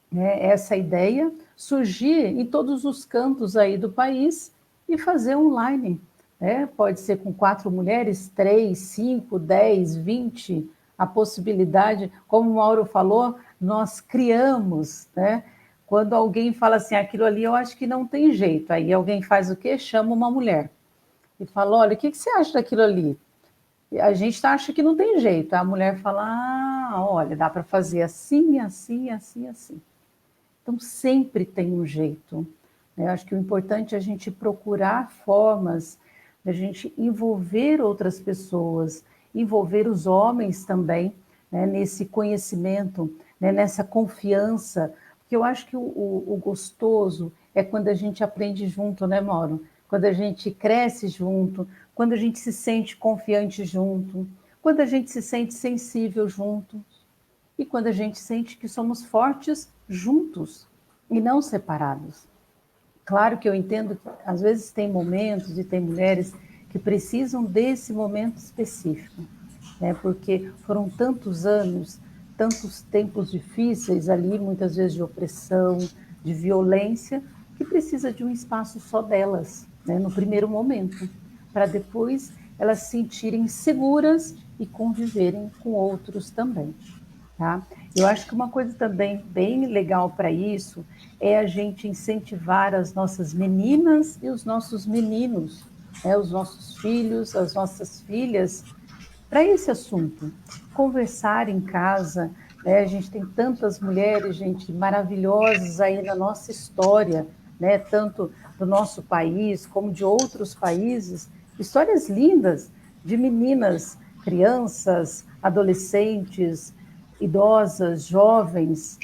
[SPEAKER 1] né, essa ideia surgir em todos os cantos aí do país e fazer online, né? Pode ser com 4 mulheres, 3, 5, 10, 20, a possibilidade, como o Mauro falou, nós criamos, né? Quando alguém fala assim, aquilo ali eu acho que não tem jeito, aí alguém faz o quê? Chama uma mulher e fala, olha, o que você acha daquilo ali? A gente acha que não tem jeito, a mulher fala, olha, dá para fazer assim, assim, assim, assim. Então, sempre tem um jeito, né? Eu acho que o importante é a gente procurar formas de a gente envolver outras pessoas, envolver os homens também, né, nesse conhecimento, né, nessa confiança, porque eu acho que o gostoso é quando a gente aprende junto, né, Mauro? Quando a gente cresce junto, quando a gente se sente confiante junto, quando a gente se sente sensível junto, e quando a gente sente que somos fortes juntos e não separados. Claro que eu entendo que às vezes tem momentos e tem mulheres que precisam desse momento específico, né? Porque foram tantos anos, tantos tempos difíceis ali, muitas vezes de opressão, de violência, que precisa de um espaço só delas, né? No primeiro momento, para depois elas se sentirem seguras e conviverem com outros também. Tá? Eu acho que uma coisa também bem legal para isso é a gente incentivar as nossas meninas e os nossos meninos, né, os nossos filhos, as nossas filhas, para esse assunto. Conversar em casa, né? A gente tem tantas mulheres, gente, maravilhosas aí na nossa história, né? Tanto do nosso país como de outros países, histórias lindas de meninas, crianças, adolescentes, idosas, jovens,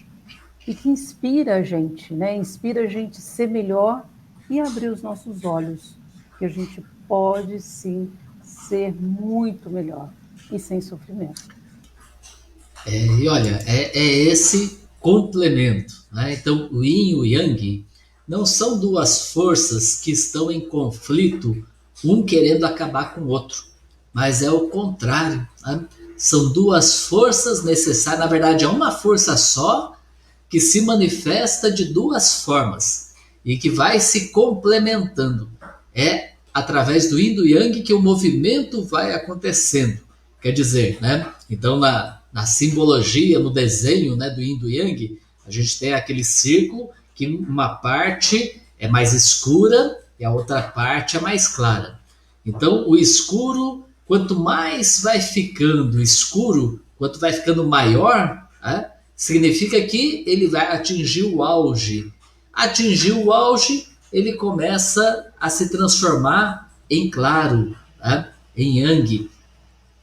[SPEAKER 1] e que inspira a gente, né? Inspira a gente a ser melhor e abrir os nossos olhos, que a gente pode sim ser muito melhor e sem sofrimento.
[SPEAKER 2] E olha, é esse complemento, né? Então, o yin e o yang não são duas forças que estão em conflito, um querendo acabar com o outro, mas é o contrário, né? São duas forças necessárias, na verdade é uma força só que se manifesta de duas formas e que vai se complementando. É através do yin e do yang que o movimento vai acontecendo. Quer dizer, né? Então na simbologia, no desenho, né, do yin e do yang, a gente tem aquele círculo que uma parte é mais escura e a outra parte é mais clara. Então o escuro, quanto mais vai ficando escuro, quanto vai ficando maior, né, significa que ele vai atingir o auge. Atingir o auge, ele começa a se transformar em claro, né, em yang.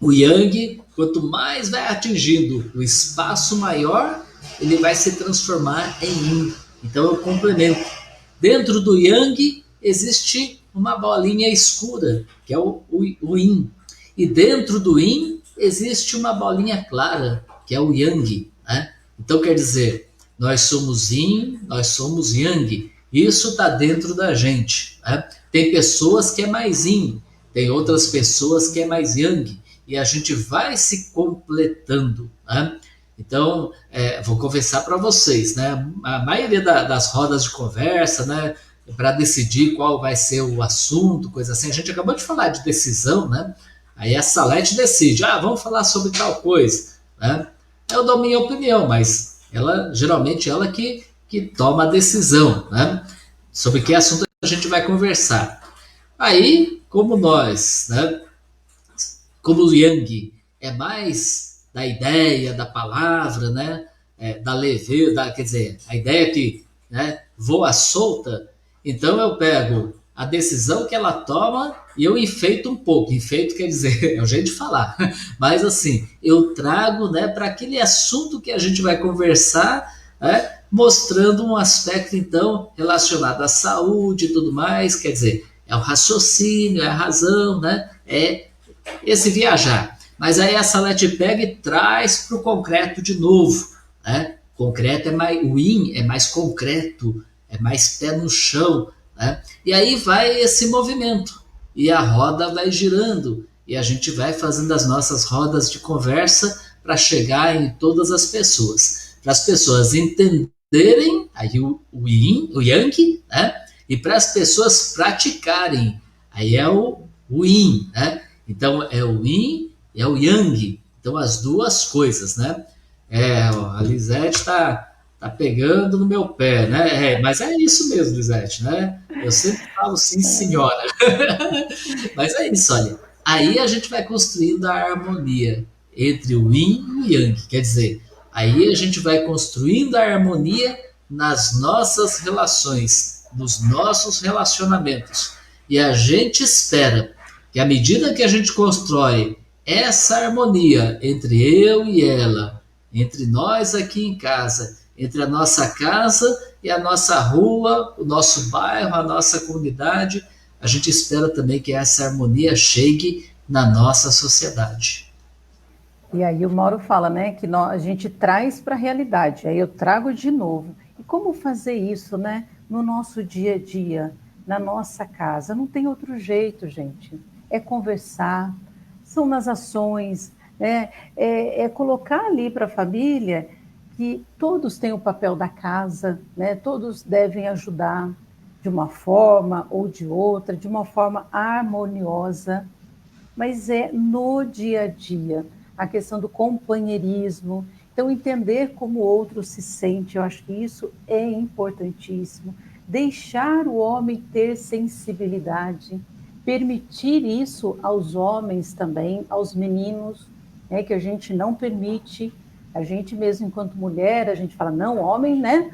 [SPEAKER 2] O yang, quanto mais vai atingindo o espaço maior, ele vai se transformar em yin. Então eu complemento. Dentro do yang existe uma bolinha escura, que é o yin. E dentro do yin existe uma bolinha clara, que é o yang, né? Então quer dizer, nós somos yin, nós somos yang. Isso está dentro da gente, né? Tem pessoas que é mais yin, tem outras pessoas que é mais yang. E a gente vai se completando, né? Então, vou confessar para vocês, né? A maioria das rodas de conversa, né? Para decidir qual vai ser o assunto, coisa assim. A gente acabou de falar de decisão, né? Aí a Salete decide, vamos falar sobre tal coisa, né? Eu dou minha opinião, mas geralmente ela que toma a decisão, né? Sobre que assunto a gente vai conversar. Aí, como nós, né? Como o yang é mais da ideia, da palavra, né? Da leveza, quer dizer, a ideia que, né, voa solta, então eu pego a decisão que ela toma e eu enfeito um pouco. Enfeito quer dizer, é o jeito de falar, mas assim, eu trago, né, para aquele assunto que a gente vai conversar, né, mostrando um aspecto então relacionado à saúde e tudo mais, quer dizer, é o raciocínio, é a razão, né, é esse viajar. Mas aí a Salete pega e traz para o concreto de novo, né? Concreto o yin é mais concreto, é mais pé no chão, né? E aí vai esse movimento e a roda vai girando e a gente vai fazendo as nossas rodas de conversa para chegar em todas as pessoas. para as pessoas entenderem aí o yin, o yang, né? E para as pessoas praticarem, aí é o yin, né? Então é o yin e é o yang. Então as duas coisas, né? A Lisete tá pegando no meu pé, né? Mas é isso mesmo, Lisete, né? Eu sempre falo sim, senhora. Mas é isso, olha. Aí a gente vai construindo a harmonia entre o yin e o yang. Quer dizer, aí a gente vai construindo a harmonia nas nossas relações, nos nossos relacionamentos. E a gente espera que à medida que a gente constrói essa harmonia entre eu e ela, entre nós aqui em casa, entre a nossa casa e a nossa rua, o nosso bairro, a nossa comunidade, a gente espera também que essa harmonia chegue na nossa sociedade.
[SPEAKER 1] E aí o Mauro fala, né, que a gente traz para a realidade, aí eu trago de novo. E como fazer isso, né, no nosso dia a dia, na nossa casa? Não tem outro jeito, gente. É conversar, são nas ações, né, é colocar ali para a família que todos têm o papel da casa, né, todos devem ajudar de uma forma ou de outra, de uma forma harmoniosa, mas é no dia a dia, a questão do companheirismo. Então, entender como o outro se sente, eu acho que isso é importantíssimo. Deixar o homem ter sensibilidade, permitir isso aos homens também, aos meninos, né, que a gente não permite. A gente mesmo, enquanto mulher, a gente fala, não, homem, né,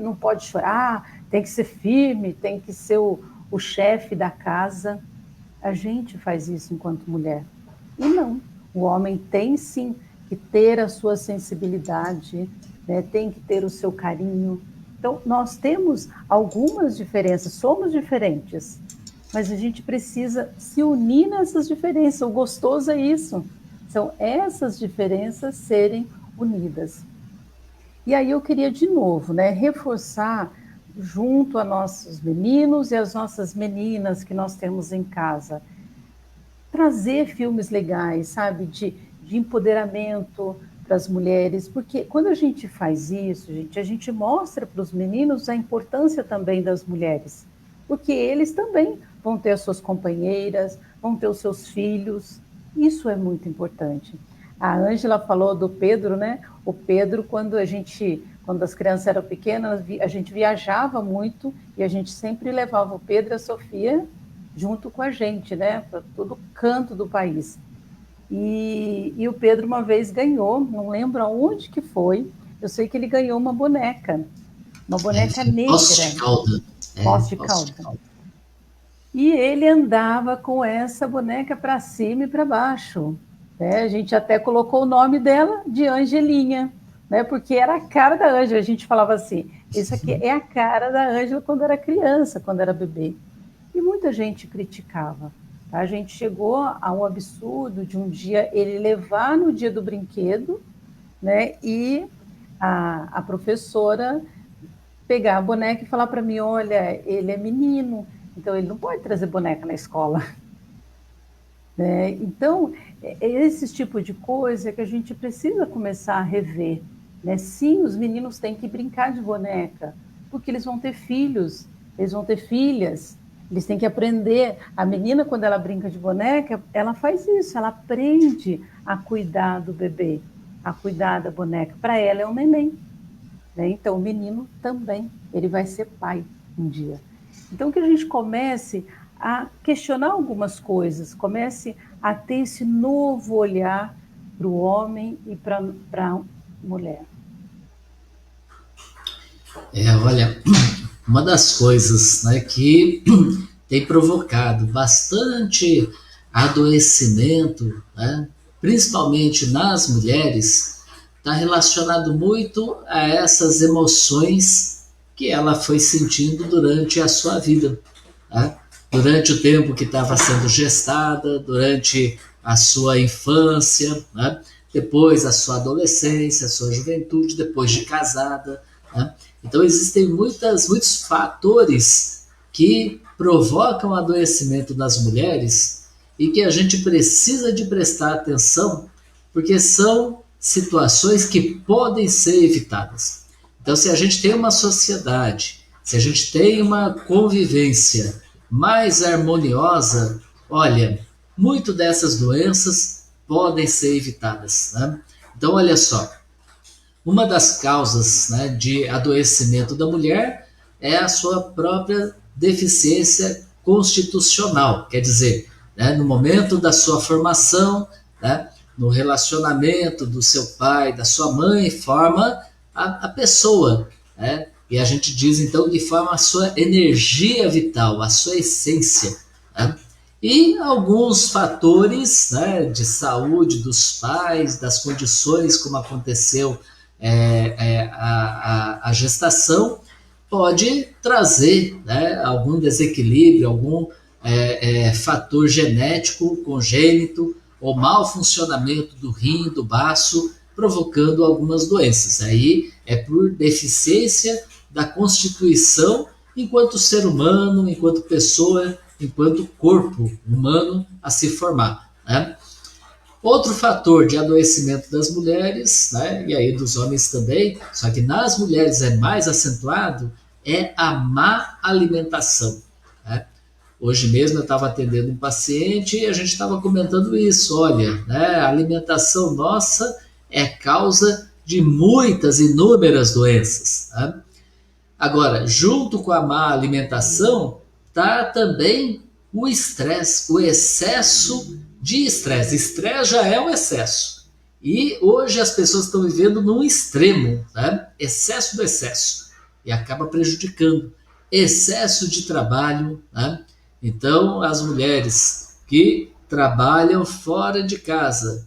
[SPEAKER 1] não pode chorar, tem que ser firme, tem que ser o chefe da casa. A gente faz isso enquanto mulher. E não, o homem tem sim que ter a sua sensibilidade, né? Tem que ter o seu carinho. Então, nós temos algumas diferenças, somos diferentes, mas a gente precisa se unir nessas diferenças. O gostoso é isso, são essas diferenças serem unidas. E aí eu queria de novo, né, reforçar junto a nossos meninos e as nossas meninas que nós temos em casa, trazer filmes legais, sabe, de empoderamento para as mulheres, porque quando a gente faz isso, gente, a gente mostra para os meninos a importância também das mulheres, porque eles também vão ter as suas companheiras, vão ter os seus filhos, isso é muito importante. A Ângela falou do Pedro, né? O Pedro, quando as crianças eram pequenas, a gente viajava muito e a gente sempre levava o Pedro e a Sofia junto com a gente, né? Para todo canto do país. E o Pedro uma vez ganhou, não lembro aonde que foi, eu sei que ele ganhou uma boneca negra.
[SPEAKER 2] Poços de Calda.
[SPEAKER 1] Poços de Calda. E ele andava com essa boneca para cima e para baixo. Né? A gente até colocou o nome dela de Angelinha, né? Porque era a cara da Ângela. A gente falava assim, isso aqui é a cara da Ângela quando era criança, quando era bebê. E muita gente criticava. Tá? A gente chegou a um absurdo de um dia ele levar no dia do brinquedo, né? E a professora pegar a boneca e falar para mim, olha, ele é menino, então ele não pode trazer boneca na escola. Né? Então, esse tipo de coisa que a gente precisa começar a rever. Né? Sim, os meninos têm que brincar de boneca, porque eles vão ter filhos, eles vão ter filhas, eles têm que aprender. A menina, quando ela brinca de boneca, ela faz isso, ela aprende a cuidar do bebê, a cuidar da boneca. Para ela é um neném. Né? Então, o menino também, ele vai ser pai um dia. Então, que a gente comece a questionar algumas coisas, comece a ter esse novo olhar para o homem e para a mulher.
[SPEAKER 2] Olha, uma das coisas, né, que tem provocado bastante adoecimento, né, principalmente nas mulheres, está relacionado muito a essas emoções que ela foi sentindo durante a sua vida. Né? Durante o tempo que estava sendo gestada, durante a sua infância, né? Depois a sua adolescência, a sua juventude, depois de casada. Né? Então existem muitos fatores que provocam adoecimento das mulheres e que a gente precisa de prestar atenção, porque são situações que podem ser evitadas. Então, se a gente tem uma sociedade, se a gente tem uma convivência mais harmoniosa, olha, muito dessas doenças podem ser evitadas, né? Então, olha só, uma das causas, né, de adoecimento da mulher é a sua própria deficiência constitucional, quer dizer, né, no momento da sua formação, né, no relacionamento do seu pai, da sua mãe, forma a pessoa, né? E a gente diz então que forma a sua energia vital, a sua essência, né? E alguns fatores, né, de saúde dos pais, das condições como aconteceu a gestação, pode trazer, né, algum desequilíbrio, algum fator genético congênito ou mau funcionamento do rim, do baço, provocando algumas doenças. Aí é por deficiência da constituição enquanto ser humano, enquanto pessoa, enquanto corpo humano a se formar, né? Outro fator de adoecimento das mulheres, né, e aí dos homens também, só que nas mulheres é mais acentuado, é a má alimentação, né? Hoje mesmo eu estava atendendo um paciente e a gente estava comentando isso. Olha, né, a alimentação nossa é causa de muitas, inúmeras doenças, né? Agora, junto com a má alimentação, está também o estresse, o excesso de estresse. Estresse já é um excesso. E hoje as pessoas estão vivendo num extremo, né? Excesso do excesso. E acaba prejudicando. Excesso de trabalho, né? Então, as mulheres que trabalham fora de casa,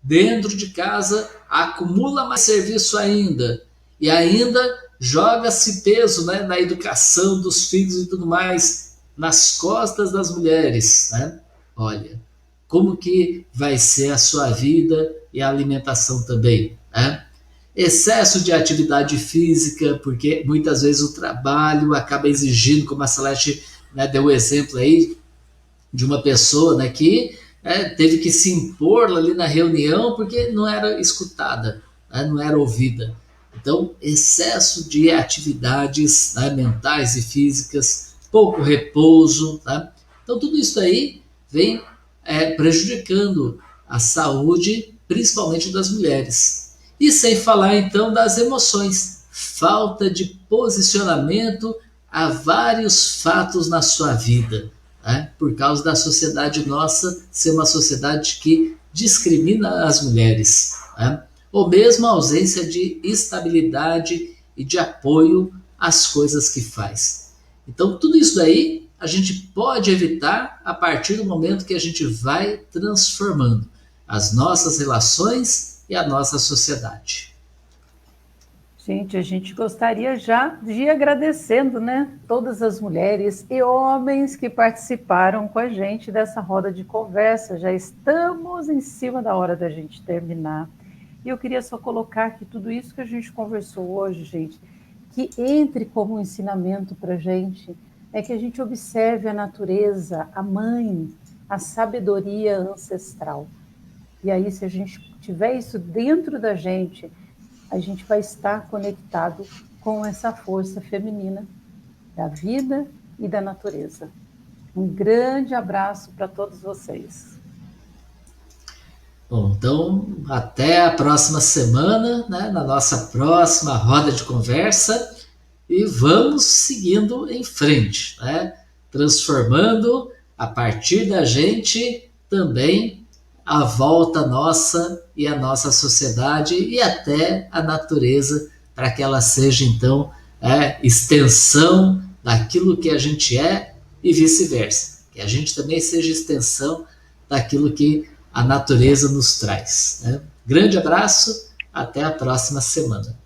[SPEAKER 2] dentro de casa, acumula mais serviço ainda. E ainda joga-se peso, né, na educação dos filhos e tudo mais, nas costas das mulheres, né? Olha, como que vai ser a sua vida e a alimentação também, né? Excesso de atividade física, porque muitas vezes o trabalho acaba exigindo, como a Celeste, né, deu o exemplo aí, de uma pessoa, né, que teve que se impor ali na reunião porque não era escutada, né, não era ouvida. Então, excesso de atividades, né, mentais e físicas, pouco repouso, tá? Então, tudo isso aí vem prejudicando a saúde, principalmente das mulheres. E sem falar, então, das emoções. Falta de posicionamento a vários fatos na sua vida, né? Por causa da sociedade nossa ser uma sociedade que discrimina as mulheres, né? Ou mesmo a ausência de estabilidade e de apoio às coisas que faz. Então, tudo isso daí a gente pode evitar a partir do momento que a gente vai transformando as nossas relações e a nossa sociedade.
[SPEAKER 1] Gente, a gente gostaria já de ir agradecendo, né, todas as mulheres e homens que participaram com a gente dessa roda de conversa. Já estamos em cima da hora da gente terminar. E eu queria só colocar que tudo isso que a gente conversou hoje, gente, que entre como ensinamento para a gente, é que a gente observe a natureza, a mãe, a sabedoria ancestral. E aí, se a gente tiver isso dentro da gente, a gente vai estar conectado com essa força feminina da vida e da natureza. Um grande abraço para todos vocês.
[SPEAKER 2] Bom, então até a próxima semana, né, na nossa próxima roda de conversa, e vamos seguindo em frente, né, transformando a partir da gente também a volta nossa e a nossa sociedade e até a natureza, para que ela seja então extensão daquilo que a gente é e vice-versa, que a gente também seja extensão daquilo que a natureza nos traz, né? Grande abraço, até a próxima semana.